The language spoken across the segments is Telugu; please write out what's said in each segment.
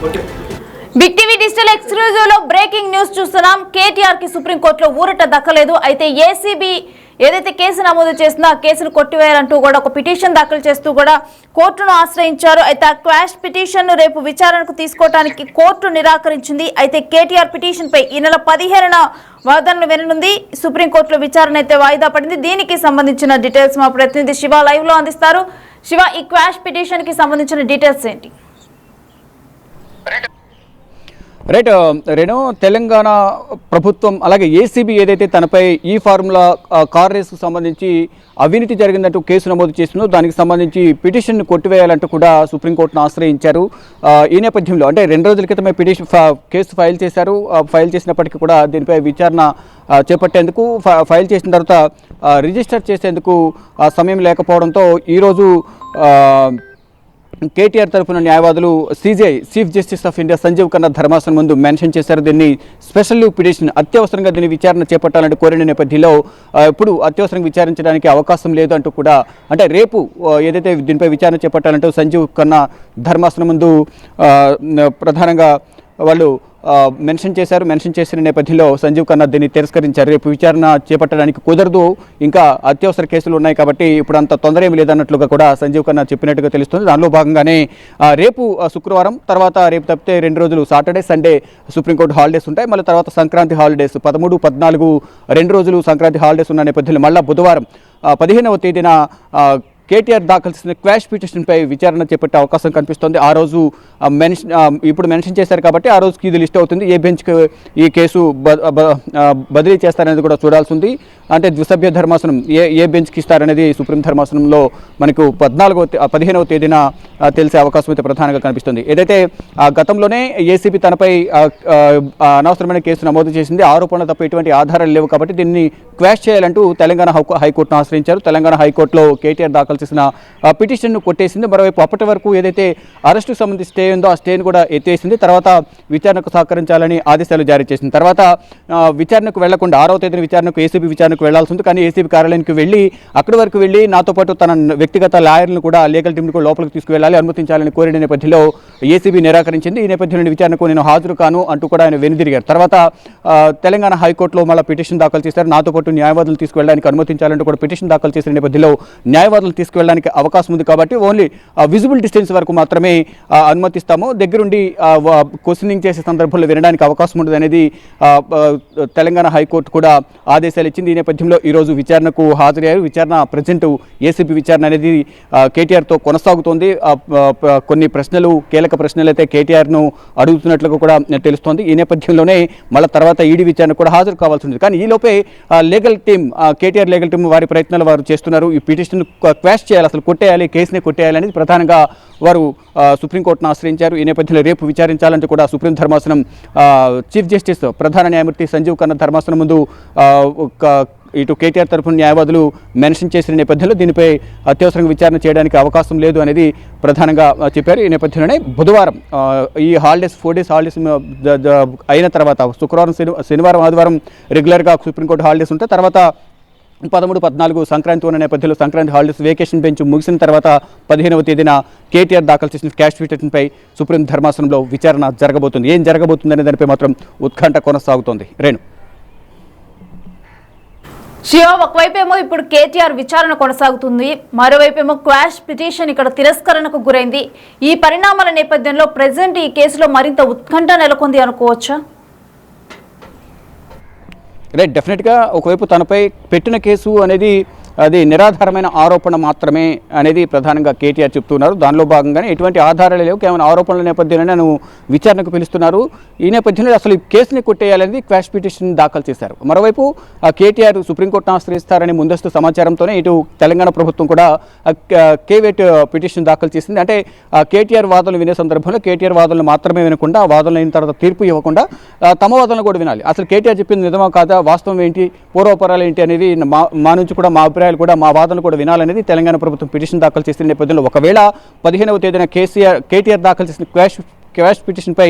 బిగ్ టీవీ డిజిటల్ ఎక్స్క్లూజివ్ లో బ్రేకింగ్ న్యూస్ చూస్తున్నాం. కేటీఆర్ కి సుప్రీంకోర్టులో ఊరట దక్కలేదు. అయితే ఏసీబీ ఏదైతే కేసు నమోదు చేసిందో ఆ కేసును కొట్టివేయాలంటూ కూడా ఒక పిటిషన్ దాఖలు చేస్తూ కూడా కోర్టును ఆశ్రయించారు. అయితే ఆ క్వాష్ పిటిషన్ ను రేపు విచారణకు తీసుకోవడానికి కోర్టు నిరాకరించింది. అయితే కేటీఆర్ పిటిషన్ పై ఈ నెల 15న వాదనలు విననుంది. సుప్రీంకోర్టులో విచారణ అయితే వాయిదా పడింది. దీనికి సంబంధించిన డీటెయిల్స్ మా ప్రతినిధి శివ లైవ్ లో అందిస్తారు. శివ, ఈ క్వాష్ పిటిషన్ కి సంబంధించిన డీటెయిల్స్ ఏంటి? రైట్ రేణు, తెలంగాణ ప్రభుత్వం అలాగే ఏసీబీ ఏదైతే తనపై ఈ ఫార్ములా కార్ రేసుకు సంబంధించి అవినీతి జరిగిందంటూ కేసు నమోదు చేసిందో దానికి సంబంధించి పిటిషన్ను కొట్టివేయాలంటూ కూడా సుప్రీంకోర్టును ఆశ్రయించారు. ఈ నేపథ్యంలో అంటే 2 రోజుల క్రితమే కేసు ఫైల్ చేశారు. ఫైల్ చేసినప్పటికీ కూడా దీనిపై విచారణ చేపట్టేందుకు ఫైల్ చేసిన తర్వాత రిజిస్టర్ చేసేందుకు సమయం లేకపోవడంతో ఈరోజు కేటీఆర్ తరఫున న్యాయవాదులు CJI chief justice of India Sanjiv Khanna ధర్మాసనం ముందు మెన్షన్ చేశారు. దీన్ని స్పెషల్ లీవ్ పిటిషన్ అత్యవసరంగా దీన్ని విచారణ చేపట్టాలంటూ కోరిన నేపథ్యంలో ఇప్పుడు అత్యవసరంగా విచారించడానికి అవకాశం లేదు అంటూ కూడా, అంటే రేపు ఏదైతే దీనిపై విచారణ చేపట్టాలంటూ సంజీవ్ ఖన్నా ధర్మాసనం ముందు ప్రధానంగా వాళ్ళు మెన్షన్ చేశారు. మెన్షన్ చేసిన నేపథ్యంలో సంజీవ్ ఖన్నా దీన్ని తిరస్కరించారు. రేపు విచారణ చేపట్టడానికి కుదరదు, ఇంకా అత్యవసర కేసులు ఉన్నాయి కాబట్టి ఇప్పుడు అంత తొందర ఏమి లేదన్నట్లుగా కూడా సంజీవ్ ఖన్నా చెప్పినట్టుగా తెలుస్తుంది. దానిలో భాగంగానే రేపు శుక్రవారం, తర్వాత రేపు తప్పితే 2 రోజులు సాటర్డే సండే సుప్రీంకోర్టు హాలిడేస్ ఉంటాయి. మళ్ళీ తర్వాత సంక్రాంతి హాలిడేస్ 13, 14 2 రోజులు సంక్రాంతి హాలిడేస్ ఉన్న నేపథ్యంలో మళ్ళీ బుధవారం 15వ తేదీన కేటీఆర్ దాఖలు చేసిన క్వాష్ పిటిషన్పై విచారణ చేపట్టే అవకాశం కనిపిస్తోంది. ఆ రోజు ఇప్పుడు మెన్షన్ చేశారు కాబట్టి ఆ రోజుకి ఇది లిస్ట్ అవుతుంది. ఏ బెంచ్కి ఈ కేసు బదిలీ చేస్తారనేది కూడా చూడాల్సి ఉంది. అంటే ద్విసభ్య ధర్మాసనం ఏ బెంచ్కి ఇస్తారనేది సుప్రీం ధర్మాసనంలో మనకు 15వ తేదీన తెలిసే అవకాశం అయితే ప్రధానంగా కనిపిస్తుంది. ఏదైతే గతంలోనే ఏసీబీ తనపై అనవసరమైన కేసు నమోదు చేసింది, ఆరోపణలు తప్ప ఎటువంటి ఆధారాలు లేవు కాబట్టి దీన్ని క్వాష్ చేయాలంటూ తెలంగాణ హైకోర్టును ఆశ్రయించారు. తెలంగాణ హైకోర్టులో కేటీఆర్ దాఖలు చేసిన పిటిషన్ను కొట్టేసింది. మరోవైపు అప్పటి వరకు ఏదైతే అరెస్టుకు సంబంధించి స్టే ఉందో ఆ స్టేను కూడా ఎత్తేసింది. తర్వాత విచారణకు సహకరించాలని ఆదేశాలు జారీ చేసింది. తర్వాత విచారణకు వెళ్లకుండా 6వ తేదీన విచారణకు ఏసీబీ విచారణకు వెళ్లాల్సి ఉంది. కానీ ఏసీబీ కార్యాలయానికి వెళ్ళి అక్కడి వరకు వెళ్ళి నాతో పాటు తన వ్యక్తిగత లాయర్లను కూడా లీగల్ టీంను కూడా లోపలికి తీసుకువెళ్ళాలి, అనుమతించాలని కోరిన నేపథ్యంలో ఏసీబీ నిరాకరించింది. ఈ నేపథ్యంలో విచారణకు నేను హాజరు కాను అంటూ కూడా ఆయన వెనుదిరిగారు. తర్వాత తెలంగాణ హైకోర్టులో మళ్ళీ పిటిషన్ దాఖలు చేశారు. నాతో పాటు న్యాయవాదులు తీసుకువెళ్ళడానికి అనుమతించాలంటూ కూడా పిటిషన్ దాఖలు చేసిన నేపథ్యంలో న్యాయవాదులు తీసుకువెళ్ళడానికి అవకాశం ఉంది కాబట్టి ఓన్లీ విజిబుల్ డిస్టెన్స్ వరకు మాత్రమే అనుమతిస్తాము, దగ్గరుండి క్వశ్చనింగ్ చేసే సందర్భంలో వినడానికి అవకాశం ఉండదు అనేది తెలంగాణ హైకోర్టు కూడా ఆదేశాలు ఇచ్చింది. ఈ నేపథ్యంలో ఈరోజు విచారణకు హాజరయ్యారు. విచారణ ప్రజెంట్ ఏసీబీ విచారణ అనేది కేటీఆర్తో కొనసాగుతోంది. కొన్ని ప్రశ్నలు, కీలక ప్రశ్నలు అయితే కేటీఆర్ను అడుగుతున్నట్లుగా కూడా తెలుస్తోంది. ఈ నేపథ్యంలోనే మళ్ళీ తర్వాత ఈడీ విచారణ కూడా హాజరు కావాల్సి ఉంది. కానీ ఈలోపే legal team, KTR legal team వారి ప్రయత్నాలు వారు చేస్తున్నారు. ఈ పిటిషన్ క్వాష్ చేయాలి, అసలు కొట్టేయాలి, కేసునే కొట్టేయాలి అనేది ప్రధానంగా వారు సుప్రీంకోర్టును ఆశ్రయించారు. ఈ నేపథ్యంలో రేపు విచారించాలంటూ కూడా సుప్రీం ధర్మాసనం చీఫ్ జస్టిస్ ప్రధాన న్యాయమూర్తి సంజీవ్ ఖన్నా ధర్మాసనం ముందు ఇటు కేటీఆర్ తరఫున న్యాయవాదులు మెన్షన్ చేసిన నేపథ్యంలో దీనిపై అత్యవసరంగా విచారణ చేయడానికి అవకాశం లేదు అనేది ప్రధానంగా చెప్పారు. ఈ నేపథ్యంలోనే బుధవారం ఈ హాలిడేస్ 4 డేస్ హాలిడేస్ అయిన తర్వాత శుక్రవారం, శనివారం, ఆదివారం రెగ్యులర్గా సుప్రీంకోర్టు హాలిడేస్ ఉంటాయి. తర్వాత 13, 14 సంక్రాంతి ఉన్న నేపథ్యంలో సంక్రాంతి హాలిడేస్ వెకేషన్ బెంచ్ ముగిసిన తర్వాత 15వ తేదీన కేటీఆర్ దాఖలు చేసిన క్వాష్ పిటిషన్పై సుప్రీం ధర్మాసనంలో విచారణ జరగబోతుంది. ఏం జరగబోతుంది అనే దానిపై మాత్రం ఉత్కంఠ కొనసాగుతోంది. రేణు, శివ, ఒకవైపేమో ఇప్పుడు కేటీఆర్ విచారణ కొనసాగుతుంది, మరోవైపేమో క్వాష్ పిటిషన్ ఇక్కడ తిరస్కరణకు గురైంది. ఈ పరిణామాల నేపథ్యంలో ప్రెసెంట్ ఈ కేసులో మరింత ఉత్కంఠ నెలకొంది అనుకోవచ్చా? రైట్, డెఫినెట్గా ఒకవైపు తనపై పెట్టిన కేసు అనేది అది నిరాధారమైన ఆరోపణ మాత్రమే అనేది ప్రధానంగా కేటీఆర్ చెప్తున్నారు. దానిలో భాగంగానే ఎటువంటి ఆధారాలు లేవు, కేవలం ఆరోపణల నేపథ్యంలోనే నన్ను విచారణకు పిలుస్తున్నారు. ఈ నేపథ్యంలో అసలు ఈ కేసుని కొట్టేయాలనేది క్వాష్ పిటిషన్ దాఖలు చేశారు. మరోవైపు కేటీఆర్ సుప్రీంకోర్టును ఆశ్రయిస్తారని ముందస్తు సమాచారంతోనే ఇటు తెలంగాణ ప్రభుత్వం కూడా కేవేట్ పిటిషన్ దాఖలు చేసింది. అంటే కేటీఆర్ వాదనలు వినే సందర్భంలో కేటీఆర్ వాదనలు మాత్రమే వినకుండా, వాదనలు అయిన తర్వాత తీర్పు ఇవ్వకుండా తమ వాదనలు కూడా వినాలి. అసలు కేటీఆర్ చెప్పింది నిజమా కాదా, వాస్తవం ఏంటి, పూర్వపరాలు ఏంటి అనేది మా నుంచి కూడా మా అభిప్రాయాలు కూడా, మా వాదనలు కూడా వినాలనేది తెలంగాణ ప్రభుత్వం పిటిషన్ దాఖలు చేసిన నేపథ్యంలో ఒకవేళ 15వ తేదీన కేటీఆర్ దాఖలు చేసిన క్వాష్ క్వాష్ పిటిషన్పై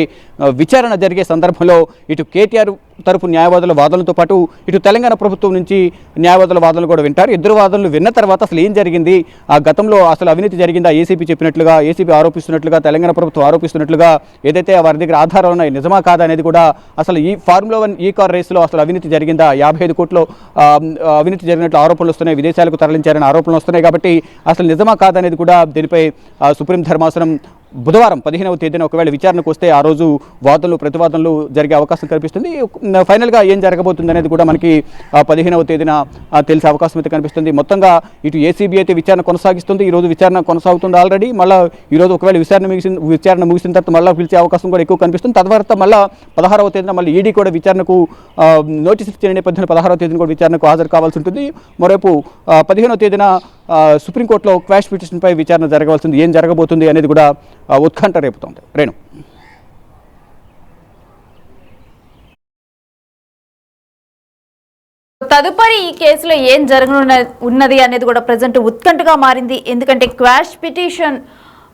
విచారణ జరిగే సందర్భంలో ఇటు కేటీఆర్ తరపు న్యాయవాదుల వాదనలతో పాటు ఇటు తెలంగాణ ప్రభుత్వం నుంచి న్యాయవాదుల వాదనలు కూడా వింటారు. ఇద్దరు వాదనలు విన్న తర్వాత అసలు ఏం జరిగింది, ఆ గతంలో అసలు అవినీతి జరిగిందా, ఏసీపీ చెప్పినట్లుగా, ఏసీపీ ఆరోపిస్తున్నట్లుగా, తెలంగాణ ప్రభుత్వం ఆరోపిస్తున్నట్లుగా ఏదైతే వారి దగ్గర ఆధారాలు ఉన్నాయి నిజమా కాదా అనేది కూడా, అసలు ఈ ఫార్ములా 1 ఈ కార్ రేసులో అసలు అవినీతి జరిగిందా, 55 కోట్లు అవినీతి జరిగినట్లు ఆరోపణలు వస్తున్నాయి, విదేశాలకు తరలించారని ఆరోపణలు వస్తున్నాయి. కాబట్టి అసలు నిజమా కాదా అనేది కూడా దీనిపై సుప్రీం ధర్మాసనం బుధవారం 15వ తేదీన ఒకవేళ విచారణకు వస్తే ఆ రోజు వాదనలు ప్రతివాదనలు జరిగే అవకాశం కనిపిస్తుంది. ఫైనల్గా ఏం జరగబోతుంది అనేది కూడా మనకి 15వ తేదీన తెలిసే అవకాశం అయితే కనిపిస్తుంది. మొత్తంగా ఇటు ఏసీబీ అయితే విచారణ కొనసాగిస్తుంది. ఈరోజు విచారణ కొనసాగుతుంది ఆల్రెడీ. మళ్ళీ ఈరోజు ఒకవేళ విచారణ ముగిసిన తర్వాత మళ్ళీ పిలిచే అవకాశం కూడా ఎక్కువ కనిపిస్తుంది. తర్వాత మళ్ళీ 16వ తేదీన మళ్ళీ ఈడీ కూడా విచారణకు నోటీస్ ఇచ్చిన నేపథ్యంలో 16వ తేదీన కూడా విచారణకు హాజరు కావాల్సి ఉంటుంది. మరోవైపు 15వ తేదీన సుప్రీంకోర్టులో క్వాష్ పిటిషన్పై విచారణ జరగవలసింది. ఏం జరగబోతుంది అనేది కూడా ఉత్కంఠ రేపుతోంది. రేణు, తదుపరి ఈ కేసులో ఏం జరగనున్నది అనేది కూడా ప్రజెంట్ ఉత్కంఠగా మారింది. ఎందుకంటే క్వాష్ పిటిషన్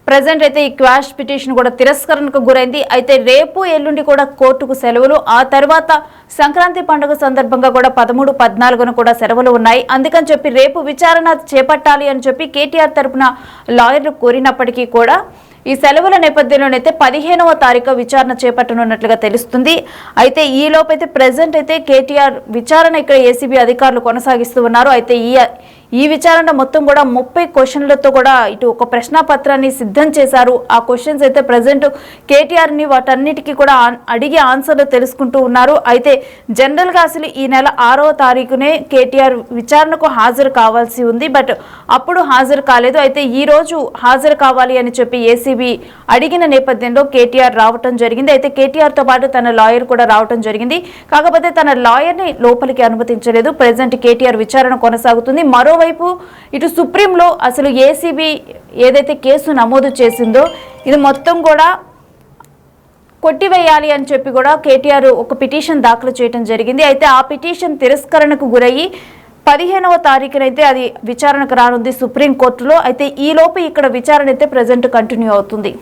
ప్రజెంట్ అయితే ఈ క్వాష్ పిటిషన్ కూడా తిరస్కరణకు గురైంది. అయితే రేపు ఎల్లుండి కూడా కోర్టుకు సెలవులు, ఆ తర్వాత సంక్రాంతి పండుగ సందర్భంగా కూడా 13, 14 కూడా సెలవులు ఉన్నాయి. అందుకని చెప్పి రేపు విచారణ చేపట్టాలి అని చెప్పి కేటీఆర్ తరపున లాయర్లు కోరినప్పటికీ కూడా ఈ సెలవుల నేపథ్యంలోనైతే 15వ తారీఖు విచారణ చేపట్టనున్నట్లుగా తెలుస్తుంది. అయితే ఈ లోపైతే ప్రజెంట్ అయితే కేటీఆర్ విచారణ ఇక్కడ ఏసీబీ అధికారులు కొనసాగిస్తూ ఉన్నారు. అయితే ఈ విచారణ మొత్తం కూడా 30 క్వశ్చన్లతో కూడా ఇటు ఒక ప్రశ్నపత్రాన్ని సిద్ధం చేశారు. ఆ క్వశ్చన్స్ అయితే ప్రజెంట్ కేటీఆర్ని వాటన్నిటికీ కూడా అడిగి ఆన్సర్లు తెలుసుకుంటూ ఉన్నారు. అయితే జనరల్గా అసలు ఈ నెల 6వ తారీఖునే కేటీఆర్ విచారణకు హాజరు కావాల్సి ఉంది. బట్ అప్పుడు హాజరు కాలేదు. అయితే ఈ రోజు హాజరు కావాలి అని చెప్పి ఏసీబీ అడిగిన నేపథ్యంలో కేటీఆర్ రావటం జరిగింది. అయితే కేటీఆర్తో పాటు తన లాయర్ కూడా రావటం జరిగింది. కాకపోతే తన లాయర్ని లోపలికి అనుమతించలేదు. ప్రజెంట్ కేటీఆర్ విచారణ కొనసాగుతుంది. మరోవైపు ఇటు సుప్రీంలో అసలు ఏసీబీ ఏదైతే కేసు నమోదు చేసిందో ఇది మొత్తం కూడా కొట్టివేయాలి అని చెప్పి కూడా కేటీఆర్ ఒక పిటిషన్ దాఖలు చేయడం జరిగింది. అయితే ఆ పిటిషన్ తిరస్కరణకు గురయ్యి 15వ తారీఖునైతే అది విచారణకు రానుంది సుప్రీంకోర్టులో. అయితే ఈ లోపు ఇక్కడ విచారణ అయితే ప్రజెంట్ కంటిన్యూ అవుతుంది.